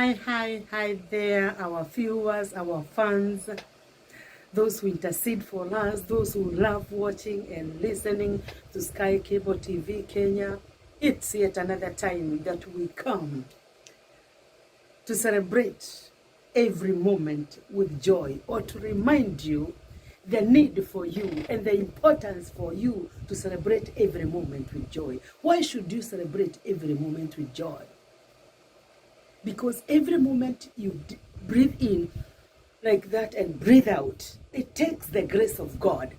Hi there, our viewers, our fans, those who intercede for us, those who love watching and listening to Sky Cable TV Kenya. It's yet another time that we come to celebrate every moment with joy, or to remind you the need for you and the importance for you to celebrate every moment with joy. Why should you celebrate every moment with joy? Because every moment you breathe in like that and breathe out, it takes the grace of God.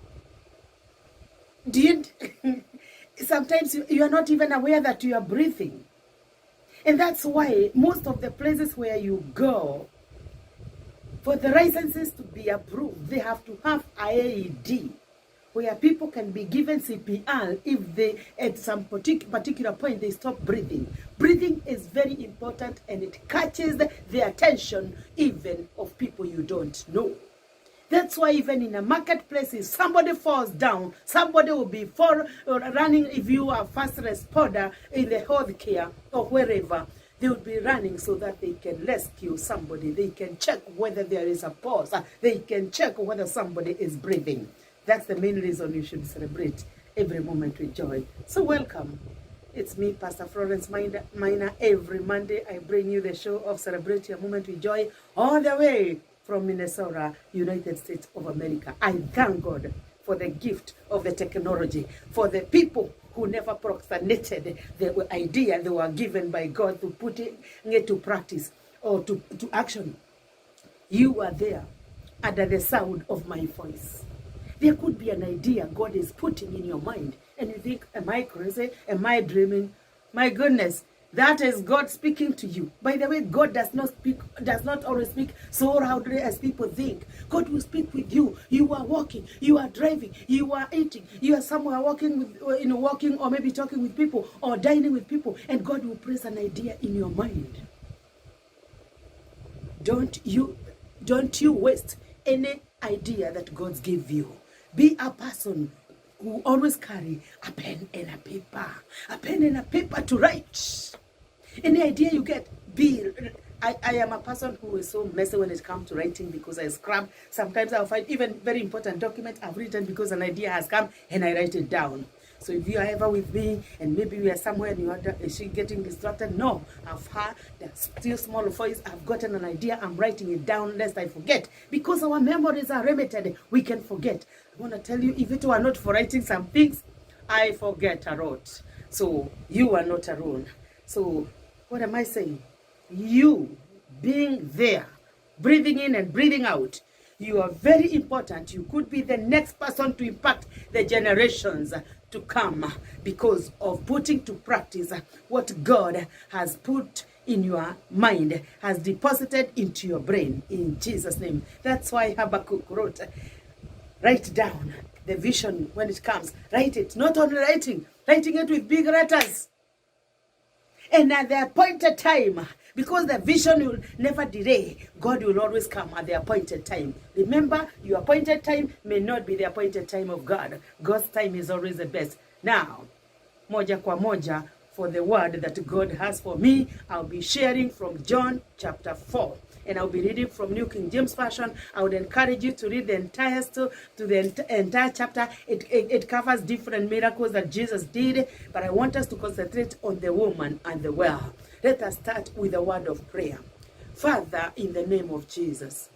Sometimes you are not even aware that you are breathing. And that's why most of the places where you go, for the licenses to be approved, they have to have IAED, where people can be given CPR if they, at some particular point, they stop breathing. Breathing is very important, and it catches the attention even of people you don't know. That's why even in a marketplace, if somebody falls down, somebody will be running. If you are a first responder in the healthcare or wherever, they would be running so that they can rescue somebody. They can check whether there is a pulse. They can check whether somebody is breathing. That's the main reason you should celebrate every moment with joy. So welcome. It's me, Pastor Florence Minor. Every Monday, I bring you the show of Celebrate Your Moment with Joy, all the way from Minnesota, United States of America. I thank God for the gift of the technology, for the people who never procrastinated the idea they were given by God to put it into practice or to action. You are there under the sound of my voice. There could be an idea God is putting in your mind, and you think, am I crazy? Am I dreaming? My goodness, that is God speaking to you. By the way, God does not always speak so loudly as people think. God will speak with you. You are walking, you are driving, you are eating, you are somewhere walking or maybe talking with people or dining with people, and God will place an idea in your mind. Don't you waste any idea that God gave you. Be a person who always carry a pen and a paper to write. Any idea you get, I am a person who is so messy when it comes to writing, because I scrap. Sometimes I'll find even very important documents I've written because an idea has come and I write it down. So if you are ever with me and maybe we are somewhere and you are getting distracted, no, I've heard that still small voice, I've gotten an idea, I'm writing it down lest I forget. Because our memories are limited, we can forget. I want to tell you, if it were not for writing some things, I forget a lot. So you are not alone. So what am I saying? You being there, breathing in and breathing out, you are very important. You could be the next person to impact the generations to come because of putting to practice what God has put in your mind, has deposited into your brain, in Jesus' name. That's why Habakkuk wrote, write down the vision when it comes. Write it. Not only writing it with big letters. And at the appointed time, because the vision will never delay, God will always come at the appointed time. Remember, your appointed time may not be the appointed time of God. God's time is always the best. Now, moja kwa moja, for the word that God has for me, I'll be sharing from John chapter 4. And I'll be reading from New King James Version. I would encourage you to read the entire entire chapter. It covers different miracles that Jesus did, but I want us to concentrate on the woman and the well. Let us start with a word of prayer. Father, in the name of Jesus,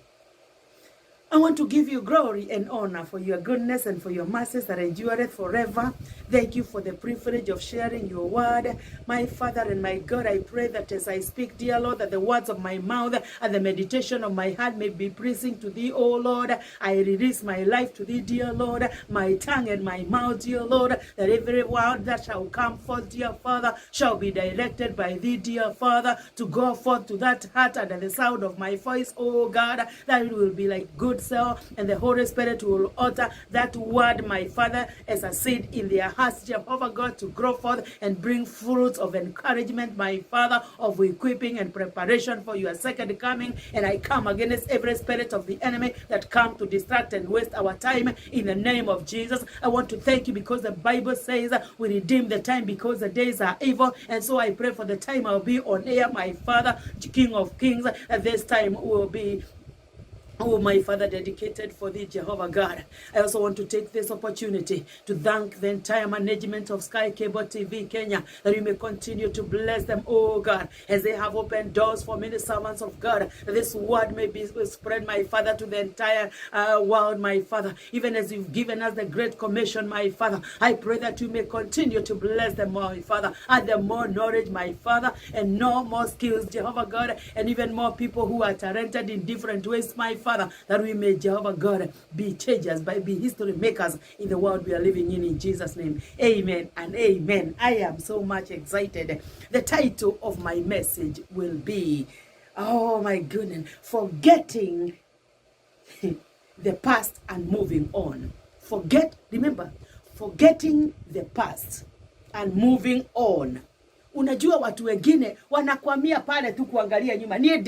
I want to give you glory and honor for your goodness and for your mercies that endureth forever. Thank you for the privilege of sharing your word. My Father and my God, I pray that as I speak, dear Lord, that the words of my mouth and the meditation of my heart may be pleasing to thee, O Lord. I release my life to thee, dear Lord, my tongue and my mouth, dear Lord, that every word that shall come forth, dear Father, shall be directed by thee, dear Father, to go forth to that heart under the sound of my voice, O God, that it will be like good good soil, and the Holy Spirit will utter that word, my Father, as a seed in their hearts, Jehovah God, to grow forth and bring fruits of encouragement, my Father, of equipping and preparation for your second coming. And I come against every spirit of the enemy that come to distract and waste our time in the name of Jesus. I want to thank you because the Bible says we redeem the time because the days are evil. And so I pray for the time I'll be on air, my Father, King of Kings, at this time will be, oh, my Father, dedicated for thee, Jehovah God. I also want to take this opportunity to thank the entire management of Sky Cable TV Kenya, that you may continue to bless them, oh God, as they have opened doors for many servants of God. This word may be spread, my Father, to the entire world, my Father. Even as you've given us the Great Commission, my Father, I pray that you may continue to bless them, my Father. Add them more knowledge, my Father, and no more skills, Jehovah God, and even more people who are talented in different ways, my Father. That we may, Jehovah God, be changers, be history makers in the world we are living in Jesus' name. Amen and amen. I am so much excited. The title of my message will be, oh my goodness, forgetting the past and moving on. Remember, forgetting the past and moving on. Unajua watu wengine wanakwamia pale tu kuangalia nyuma. Ni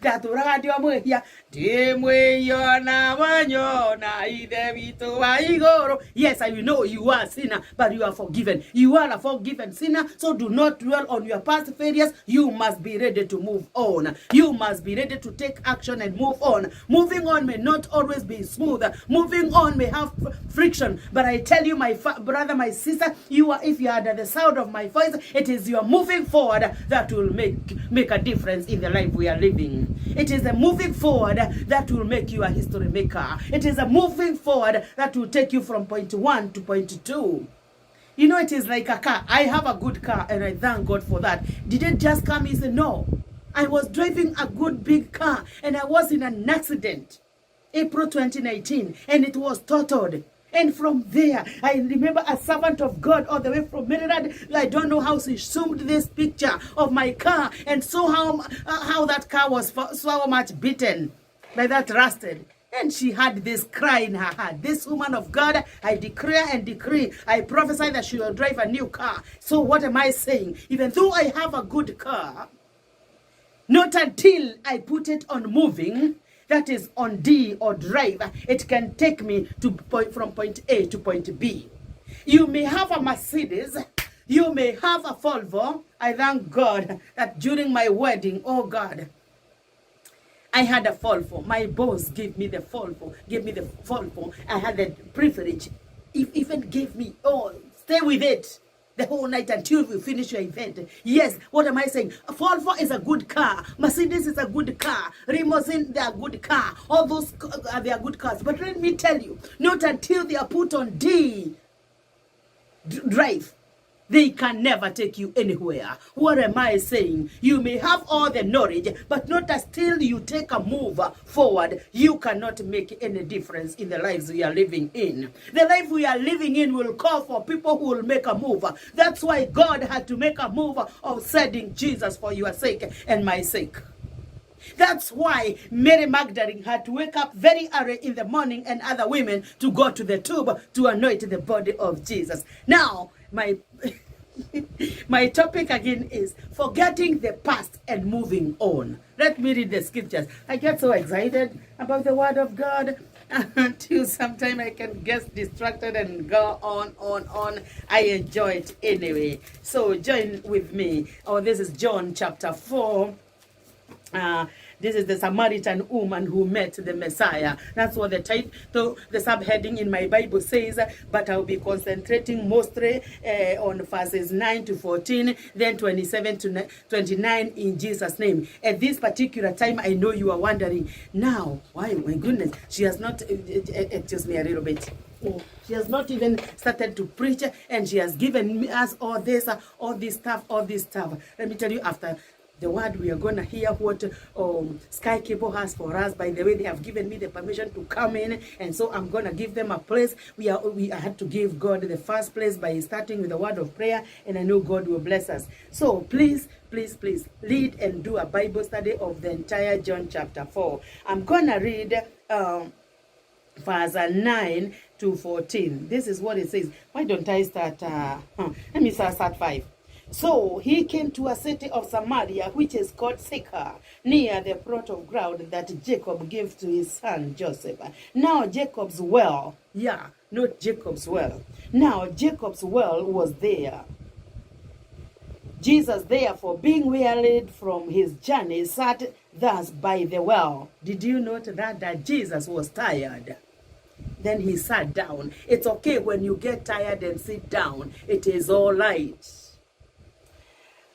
daturadi wa mwehia. Dimweyona wanyona ide vitu wa igoro. Yes, I know you are a sinner, but you are forgiven. You are a forgiven sinner, so do not dwell on your past failures. You must be ready to move on. You must be ready to take action and move on. Moving on may not always be smooth. Moving on may have friction, but I tell you, my brother, my sister, if you are under the sound of my voice, it is your moving forward that will make a difference in the life we are living. It is a moving forward that will make you a history maker. It is a moving forward that will take you from point 1 to point 2. You know, it is like a car. I have a good car and I thank God for that. Did it just come easy? No. I was driving a good big car and I was in an accident April 2019 and it was totaled. And from there, I remember a servant of God all the way from Mirera. I don't know how she zoomed this picture of my car and saw how that car was so much beaten by that rusted. And she had this cry in her heart. This woman of God, I declare and decree, I prophesy that she will drive a new car. So what am I saying? Even though I have a good car, not until I put it on moving, that is on D or drive, it can take me from point A to point B. You may have a Mercedes, you may have a Volvo. I thank God that during my wedding, oh God, I had a Volvo. My boss gave me the Volvo, I had the privilege, even gave me, stay with it the whole night until we finish your event. Yes, what am I saying? Volvo is a good car. Mercedes is a good car. Limousine, they are good car. All those they are good cars. But let me tell you, not until they are put on D drive, they can never take you anywhere. What am I saying? You may have all the knowledge, but not until you take a move forward, you cannot make any difference in the lives we are living in. The life we are living in will call for people who will make a move. That's why God had to make a move of sending Jesus for your sake and my sake. That's why Mary Magdalene had to wake up very early in the morning and other women to go to the tomb to anoint the body of Jesus. Now, my topic again is forgetting the past and moving on. Let me read the scriptures. I get so excited about the word of God until sometimes I can get distracted and go on. I enjoy it anyway. So join with me. This is John chapter 4. This is the Samaritan woman who met the Messiah. That's what the title, the subheading in my Bible says, but I'll be concentrating mostly on verses 9 to 14, then 27 to 29 in Jesus' name. At this particular time, I know you are wondering, now, why, my goodness, she has not, excuse me a little bit. She has not even started to preach, and she has given us all this stuff. Let me tell you, after the word, we are going to hear what Sky Cable has for us. By the way, they have given me the permission to come in, and so I'm going to give them a place. I had to give God the first place by starting with a word of prayer, and I know God will bless us. So please lead and do a Bible study of the entire John chapter 4. I'm going to read verse 9 to 14. This is what it says. Why don't I start? Let me start 5. So he came to a city of Samaria, which is called Sychar, near the plot of ground that Jacob gave to his son Joseph. Now Jacob's well, not Jacob's well. Now Jacob's well was there. Jesus, therefore, being wearied from his journey, sat thus by the well. Did you note that Jesus was tired? Then he sat down. It's okay when you get tired and sit down. It is all right.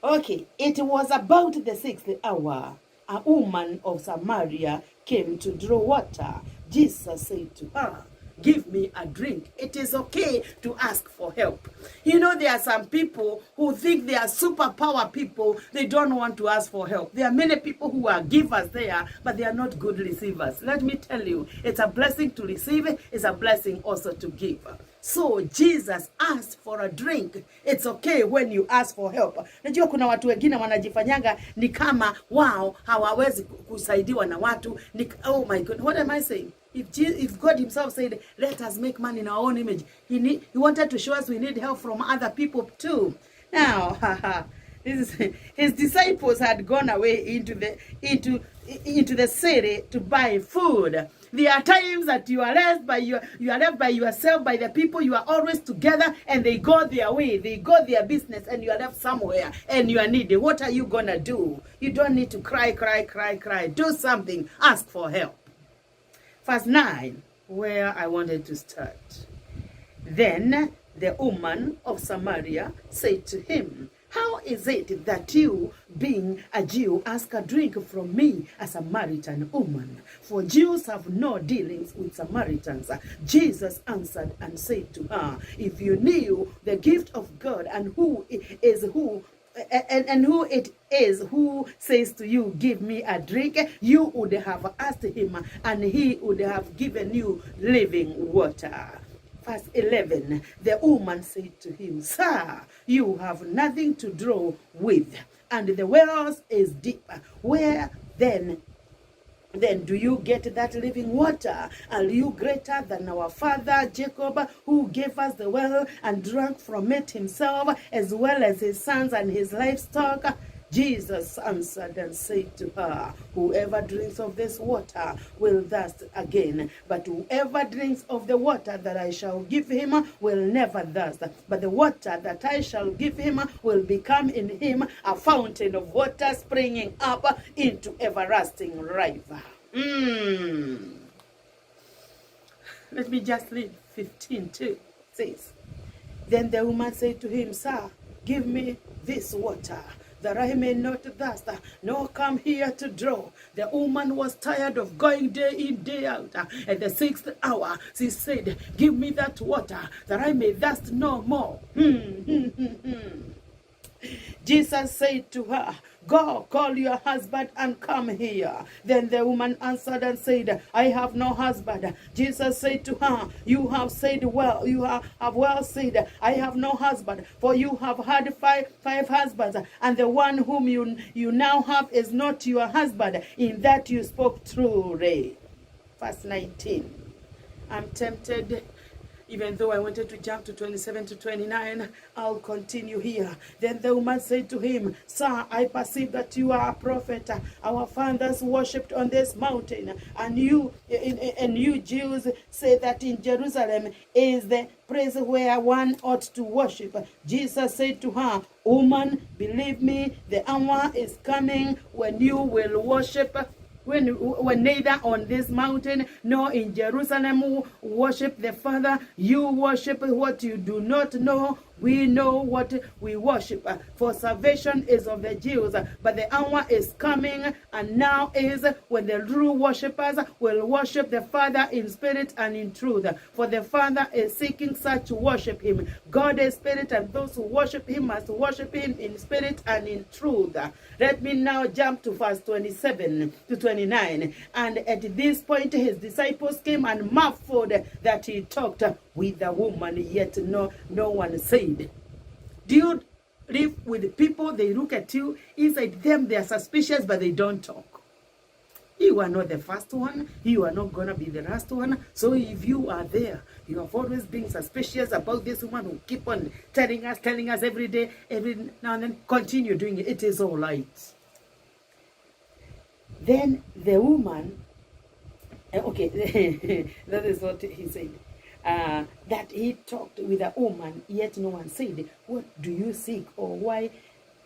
Okay, it was about the 6th hour. A woman of Samaria came to draw water. Jesus said to her, give me a drink. It is okay to ask for help. You know, there are some people who think they are superpower people. They don't want to ask for help. There are many people who are givers there, but they are not good receivers. Let me tell you, it's a blessing to receive. It's a blessing also to give. So Jesus asked for a drink. It's okay when you ask for help. Najua kuna watu wengine wanajifanyanga ni kama wao hawawezi kusaidiwa na watu. Oh my God, what am I saying? If God himself said, let us make man in our own image, he wanted to show us we need help from other people too. Now, his disciples had gone away into the city to buy food. There are times that you are left by yourself, by the people you are always together, and they go their way, they go their business, and you are left somewhere and you are needy. What are you gonna do? You don't need to cry. Do something. Ask for help. Verse 9, where I wanted to start. Then the woman of Samaria said to him, how is it that you, being a Jew, ask a drink from me, a Samaritan woman? For Jews have no dealings with Samaritans. Jesus answered and said to her, if you knew the gift of God and who it is who says to you, give me a drink, you would have asked him, and he would have given you living water. Verse 11, the woman said to him, sir, you have nothing to draw with, and the well is deep. Where then do you get that living water? Are you greater than our father Jacob, who gave us the well and drank from it himself, as well as his sons and his livestock? Jesus answered and said to her, whoever drinks of this water will thirst again, but whoever drinks of the water that I shall give him will never thirst. But the water that I shall give him will become in him a fountain of water springing up into everlasting life. Let me just read 15 too. It says, then the woman said to him, sir, give me this water, that I may not thirst, nor come here to draw. The woman was tired of going day in, day out. At the 6th hour, she said, give me that water, that I may thirst no more. Jesus said to her, go, call your husband and come here. Then the woman answered and said, I have no husband. Jesus said to her, you have said well, you have well said, I have no husband, for you have had five husbands, and the one whom you now have is not your husband. In that you spoke truly. Verse 19. I'm tempted. Even though I wanted to jump to 27 to 29, I'll continue here. Then the woman said to him, sir, I perceive that you are a prophet. Our fathers worshipped on this mountain, and you Jews say that in Jerusalem is the place where one ought to worship. Jesus said to her, woman, believe me, the hour is coming when you will worship, when neither on this mountain nor in Jerusalem worship the Father. You worship what you do not know. We know what we worship, for salvation is of the Jews. But the hour is coming, and now is, when the true worshippers will worship the Father in spirit and in truth. For the Father is seeking such to worship him. God is spirit, and those who worship him must worship him in spirit and in truth. Let me now jump to verse 27 to 29. And at this point his disciples came and marveled that he talked with a woman, yet no one said. Do you live with people, they look at you, inside them they are suspicious, but they don't talk? You are not the first one. You are not going to be the last one. So if you are there, you have always been suspicious about this woman who keep on telling us every day, every now and then, continue doing it. It is all right. Then the woman, okay, that is what he said. That he talked with a woman, yet no one said, what do you seek, or why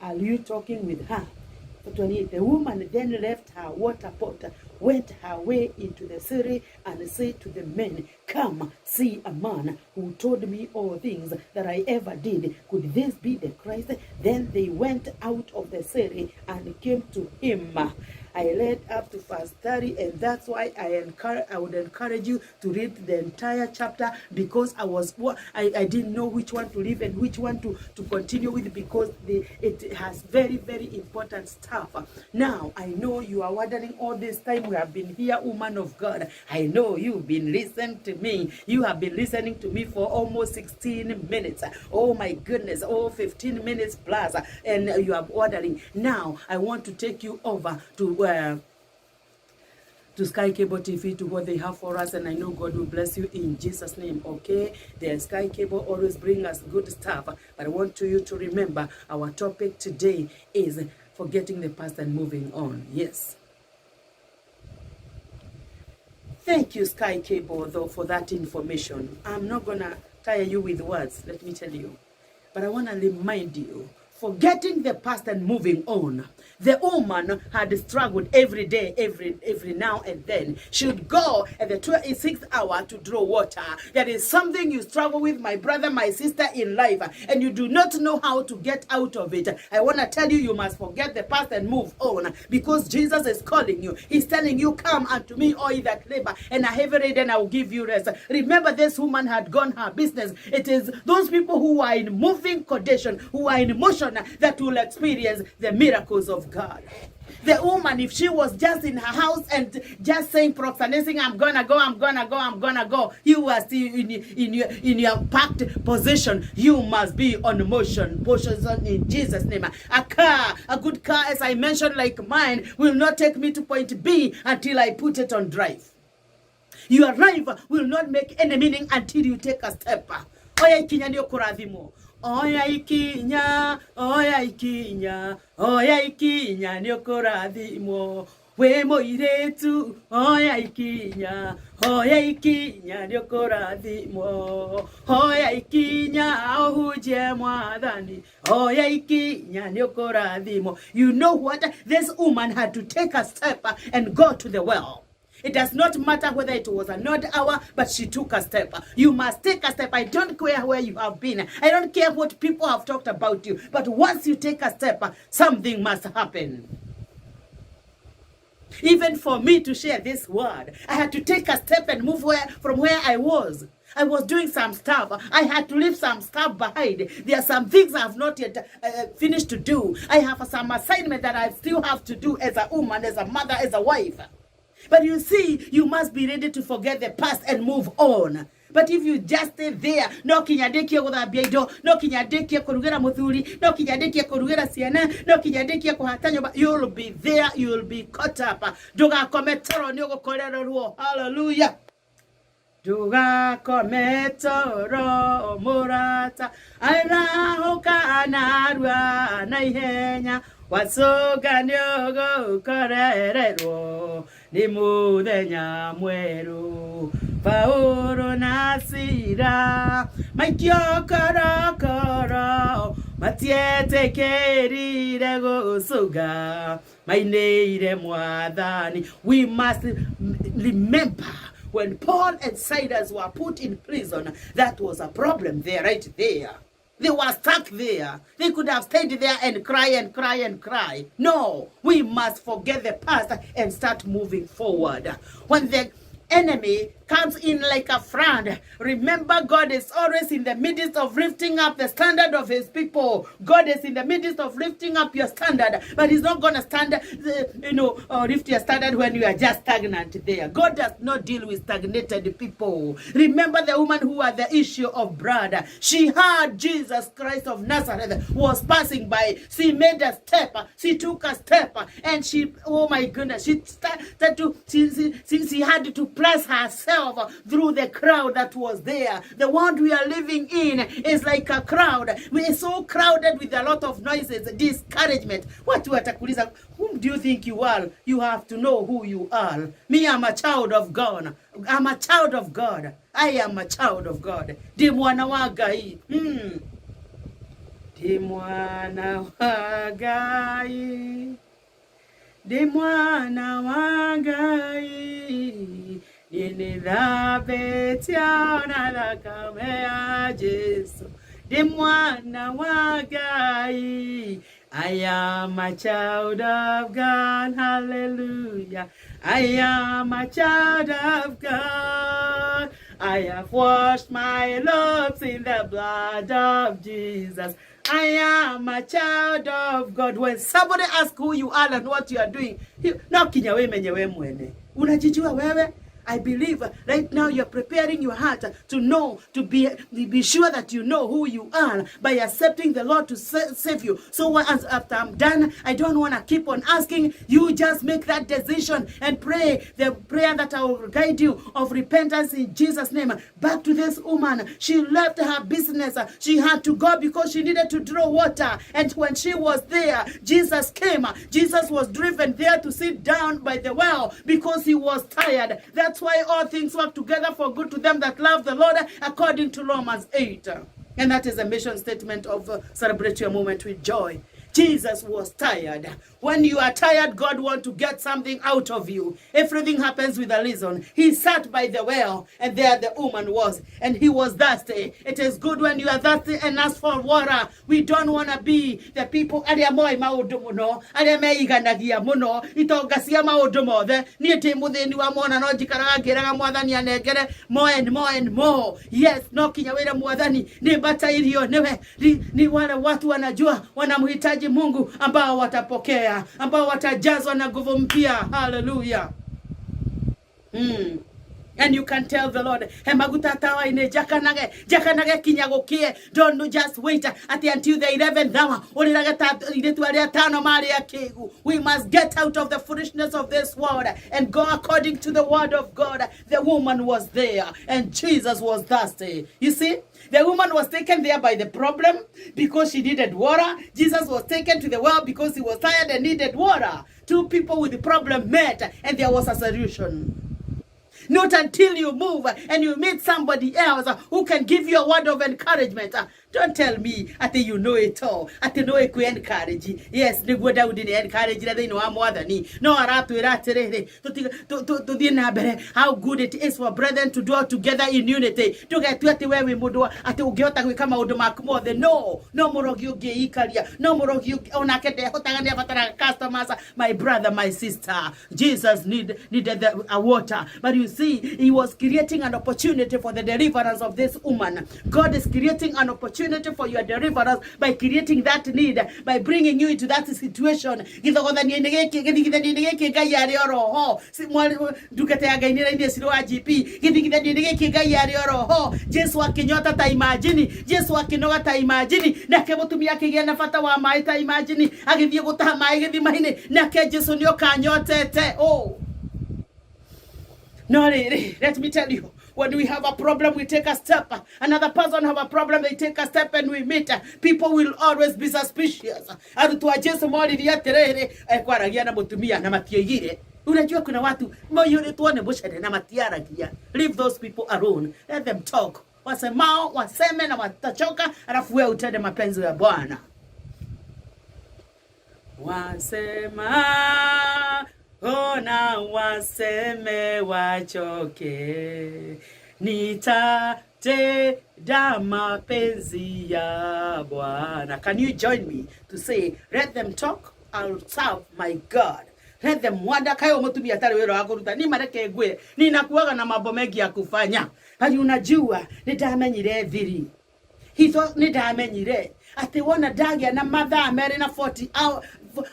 are you talking with her? 28. The woman then left her water pot, went her way into the city, and said to the men, come, see a man who told me all things that I ever did. Could this be the Christ? Then they went out of the city and came to him. I read up to verse 30, and that's why I would encourage you to read the entire chapter, because I didn't know which one to leave and which one to continue with, because it has very, very important stuff. Now, I know you are wondering all this time we have been here, woman of God. I know you've been listening to me. You have been listening to me for almost 16 minutes. Oh my goodness, 15 minutes plus, and you are wondering. Now, I want to take you over to Sky Cable TV, to what they have for us, and I know God will bless you in Jesus' name. Okay, the Sky Cable always bring us good stuff, but I want you to remember our topic today is forgetting the past and moving on. Yes. Thank you, Sky Cable, though, for that information. I'm not gonna tire you with words, let me tell you, but I want to remind you, forgetting the past and moving on. The woman had struggled every day, every now and then. She would go at the 26th hour to draw water. That is something you struggle with, my brother, my sister, in life, and you do not know how to get out of it. I want to tell you, you must forget the past and move on, because Jesus is calling you. He's telling you, come unto me, all ye that labor and are heavy laden, I will give you rest. Remember, this woman had gone her business. It is those people who are in moving condition, who are in motion, that will experience the miracles of God. The woman, if she was just in her house and just saying, procrastinating, I'm gonna go, you are still in your packed position. You must be on motion in Jesus' name. A good car, as I mentioned, like mine, will not take me to point B until I put it on drive. Your drive will not make any meaning until you take a step. Oya ikinya ndio kuradhimo. Oya ikinya ndio kuradhimo. We moiretu, oya ikinya ndio kuradhimo. Oya ikinya ohuje mwathani. Oya ikinya ndio kuradhimo. You know what? This woman had to take a step and go to the well. It does not matter whether it was an odd hour, but she took a step. You must take a step. I don't care where you have been. I don't care what people have talked about you. But once you take a step, something must happen. Even for me to share this word, I had to take a step and move from where I was. I was doing some stuff. I had to leave some stuff behind. There are some things I have not yet finished to do. I have some assignment that I still have to do as a woman, as a mother, as a wife. But you see, you must be ready to forget the past and move on. But if you just stay there, no kinyadekia kuthambia indo, no kinyadekia kurugera muthuri, no kinyadekia kurugera ciana, no kinyadekia kuhatanya, you'll be there, you'll be caught up. Ndugakome toro ni ugukorerwo. Hallelujah. Ndugakome toro murata, arahoka narua na ihenya. Wasoga nyogo korererwo ni muthenya mweru. Paulo na Sila maikio korokoro matietekerire gusuga maineire mwathani. We must remember when Paul and Silas were put in prison, that was a problem there, right there. They were stuck there. They could have stayed there and cry and cry and cry. No, we must forget the past and start moving forward. When the enemy comes in like a flood. Remember, God is always in the midst of lifting up the standard of his people. God is in the midst of lifting up your standard, but he's not going to lift your standard when you are just stagnant there. God does not deal with stagnated people. Remember the woman who had the issue of blood. She heard Jesus Christ of Nazareth was passing by. She made a step. She took a step, and she, oh my goodness, she had to press herself through the crowd that was there. The world we are living in is like a crowd. We are so crowded with a lot of noises, discouragement. Whom do you think you are? You have to know who you are. Me, I'm a child of God. I'm a child of God. I am a child of God. Di mwana wa Gai. Di mwana wa Gai. Di mwana wa Gai. Nini dhabetiana la kamea Jesu. Di mwana wa Gai. I am a child of God, hallelujah. I am a child of God. I have washed my lips in the blood of Jesus. I am a child of God. When somebody asks who you are and what you are doing, unajijua wewe? I believe right now you're preparing your heart to know, to be sure that you know who you are by accepting the Lord to save you. So after I'm done, I don't want to keep on asking. You just make that decision and pray the prayer that I will guide you of repentance in Jesus' name. Back to this woman. She left her business. She had to go because she needed to draw water. And when she was there, Jesus came. Jesus was driven there to sit down by the well because he was tired. That's why all things work together for good to them that love the Lord, according to Romans 8. And that is a mission statement of celebrate your moment with joy. Jesus was tired. When you are tired, God wants to get something out of you. Everything happens with a reason. He sat by the well, and there the woman was, and he was thirsty. It is good when you are thirsty and ask for water. We don't want to be the people aria moi maundu muno, aria meiganagia muno, itongacia maundu mothe. Nie ti muthini wa mwana no njikaraga ngiraga mwathani anengere more and more and more. Yes, no kinya wira mwathani ni bata irio niwe ni wale watu wanajua wanamhitaji Mungu ambao watapokea, ambao watajazwa na nguvu mpya. Hallelujah. And you can tell the Lord, don't just wait until the 11th hour. We must get out of the foolishness of this world and go according to the word of God. The woman was there and Jesus was thirsty. You see, the woman was taken there by the problem because she needed water. Jesus was taken to the well because he was tired and needed water. Two people with the problem met and there was a solution. Not until you move and you meet somebody else who can give you a word of encouragement. Don't tell me that you know it all. That you know it can encourage. Yes, the good out in encourage that they know more than me. No, how good it is for brethren to dwell together in unity. To get to where we would at the we come out of more than no more of you gay career. No more of you on a customers. My brother, my sister. Jesus needed a water. But you see, he was creating an opportunity for the deliverance of this woman. God is creating an opportunity for your deliverance by creating that need, by bringing you into that situation. Jesu akinyota ta imagine, Jesu akinoga ta imagine, na kemutumia kigena fata wa mai ta imagine, agithie gutaha mai githi mahine, na ke Jesu nio kanyotete. Oh no, let me tell you, when we have a problem, we take a step. Another person have a problem, they take a step and we meet. People will always be suspicious. Unajua kuna watu moyo tuone bushade na matiaragia. Leave those people alone. Let them talk. Wasemao, waseme na watachoka, alafu wewe utende mapenzi ya Bwana. Wasema ona waseme wachoke, nitatenda mapenzi ya Bwana. Can you join me to say, let them talk, I'll serve my God. Let them wonder kayo mutumia atari wero wa kuruta ni mareke ngwe ni nakuaga na mambo mengi ya kufanya. Hadi unajua nitamenyire thiri. Hitho nitamenyire ati wona dagia na mathaa meri na 40 hour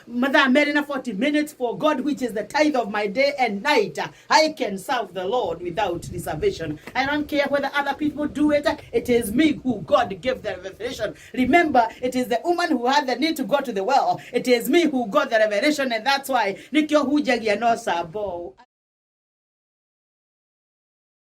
mathaa meri na 40 minutes for God, which is the tithe of my day and night. I can serve the Lord without reservation. I don't care whether other people do it. It is me who God gave the revelation. Remember, it is the woman who had the need to go to the well. It is me who got the revelation, and that's why nikyo hujagia no sabo.